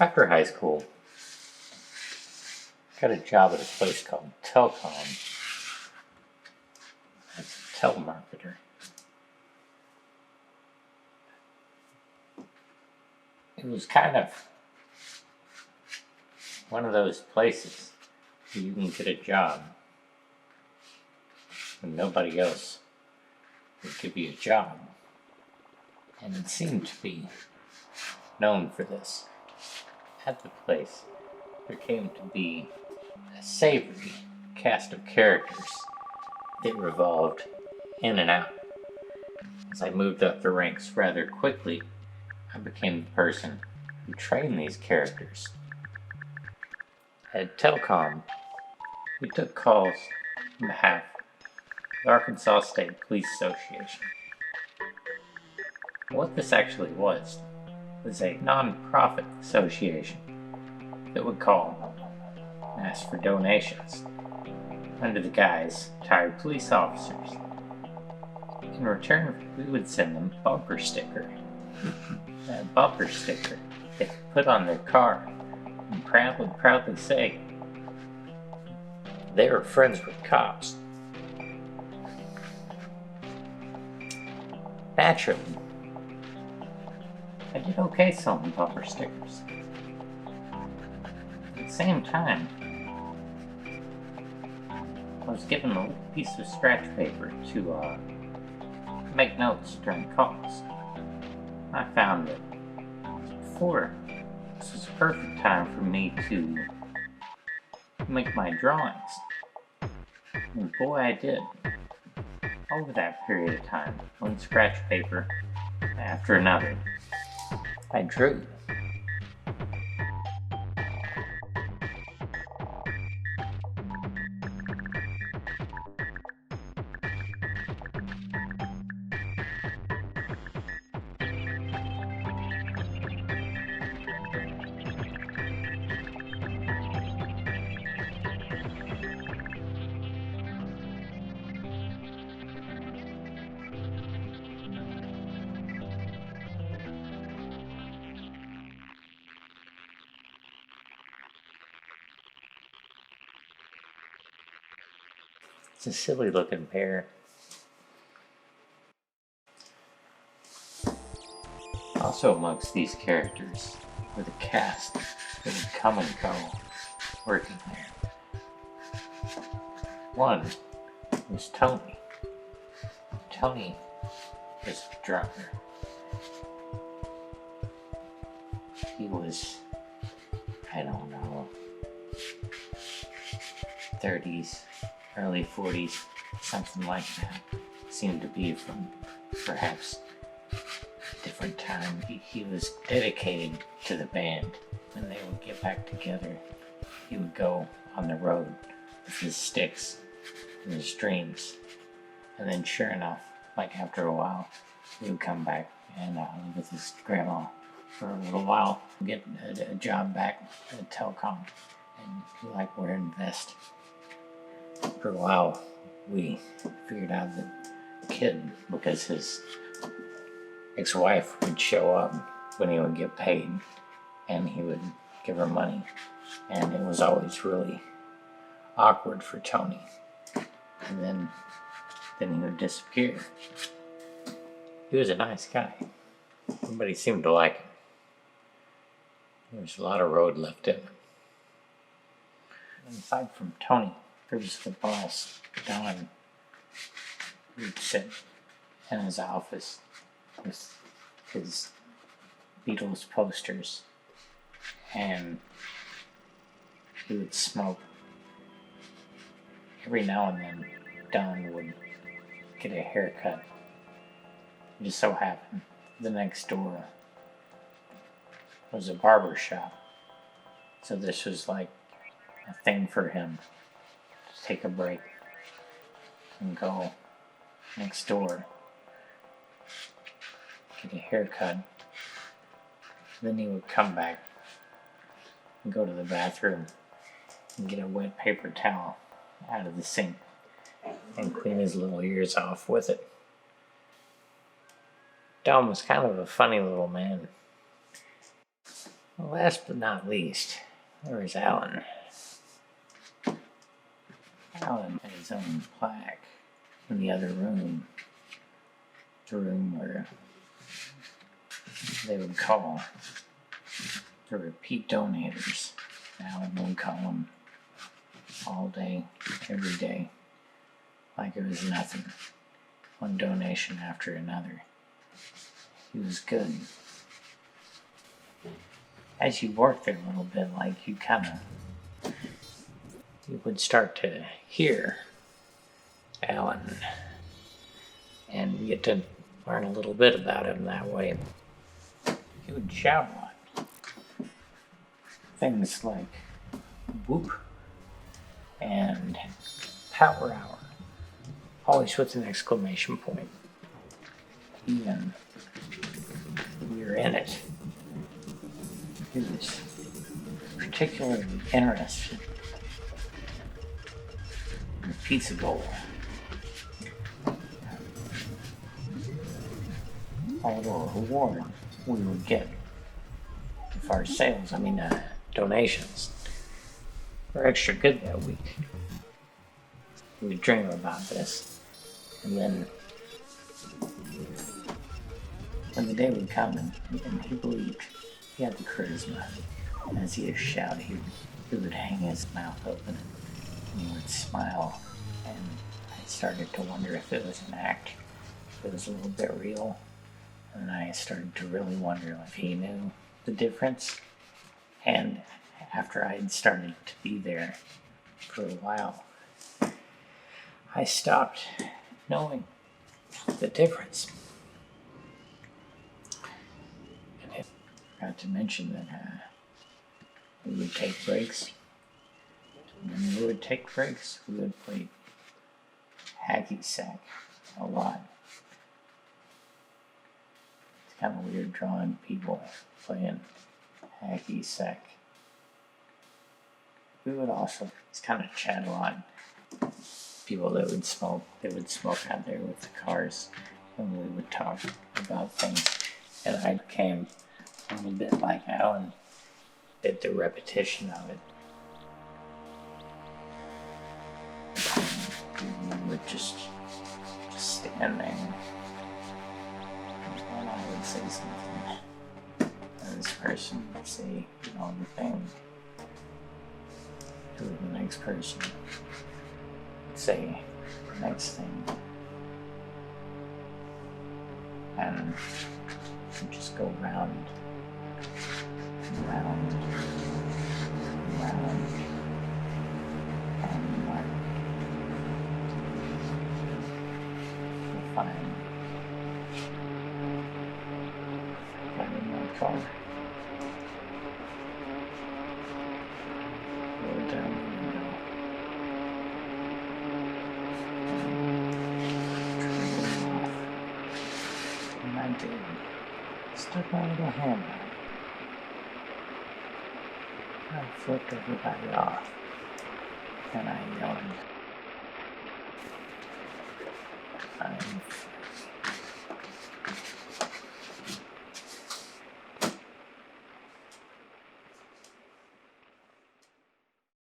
After high school, got a job at a place called Telcom as a telemarketer. It was kind of one of those places where you can get a job when nobody else would give you a job. And it seemed to be known for this. At the place, there came to be a savory cast of characters that revolved in and out. As I moved up the ranks rather quickly, I became the person who trained these characters. At Telcom, we took calls on behalf of the Arkansas State Police Association. What this actually was a non-profit association that would call and ask for donations under the guise of retired police officers. In return, we would send them a bumper sticker. That bumper sticker they could put on their car and proudly say they were friends with cops. Naturally, I did okay selling bumper stickers. At the same time, I was given a little piece of scratch paper to make notes during calls. I found that before, this was a perfect time for me to make my drawings. And boy, I did. Over that period of time, one scratch paper after another, I drew. It's a silly looking pair. Also amongst these characters were the cast that would come and go working there. One was Tony. Tony was a drummer. He was, I don't know, 30s, early 40s, something like that. Seemed to be from perhaps a different time. He was dedicated to the band. When they would get back together, he would go on the road with his sticks and his dreams. And then sure enough, like after a while, he would come back and live with his grandma for a little while, get a job back at Telcom, and he liked wearing a vest. For a while, we figured out that the kid, because his ex-wife would show up when he would get paid, and he would give her money, and it was always really awkward for Tony. And then he would disappear. He was a nice guy. Everybody seemed to like him. There was a lot of road left in him. And aside from Tony, there was the boss, Don. He would sit in his office with his Beatles posters, and he would smoke. Every now and then, Don would get a haircut. It just so happened the next door was a barber shop, so this was like a thing for him to take a break and go next door, get a haircut. Then he would come back and go to the bathroom and get a wet paper towel out of the sink and clean his little ears off with it. Dom was kind of a funny little man. Last but not least, there was Alan. Alan had his own plaque in the other room, the room where they would call for repeat donators. Alan would call them all day, every day, like it was nothing. One donation after another. He was good. As you worked there a little bit, like you would start to hear Alan and get to learn a little bit about him that way. He would shout a lot. Things like whoop and power hour, always with an exclamation point. Even we were in it. He was particularly interested in the pizza bowl. A little reward we would get if our sales, donations, were extra good that week. We would dream about this, and then when the day would come and he believed he had the charisma, as he would shout, he would hang his mouth open and he would smile, and I started to wonder if it was an act, if it was a little bit real, and I started to really wonder if he knew the difference. And after I had started to be there for a while, I stopped knowing the difference. And I forgot to mention that we would take breaks. And when we would take breaks, we would play hacky sack a lot. It's kind of weird drawing people playing hacky sack. We would also just kind of chat a lot. People that would smoke, they would smoke out there with the cars, and we would talk about things. And I became a little bit like Alan, did the repetition of it. And we would just stand there, and I would say something. And this person would say, the thing. To the next person. Say the next thing. And just go round and round and round and mark. You'll find my car. Roll down the window. And I did. Stuck my little hand out. I flipped everybody off. And I yawned.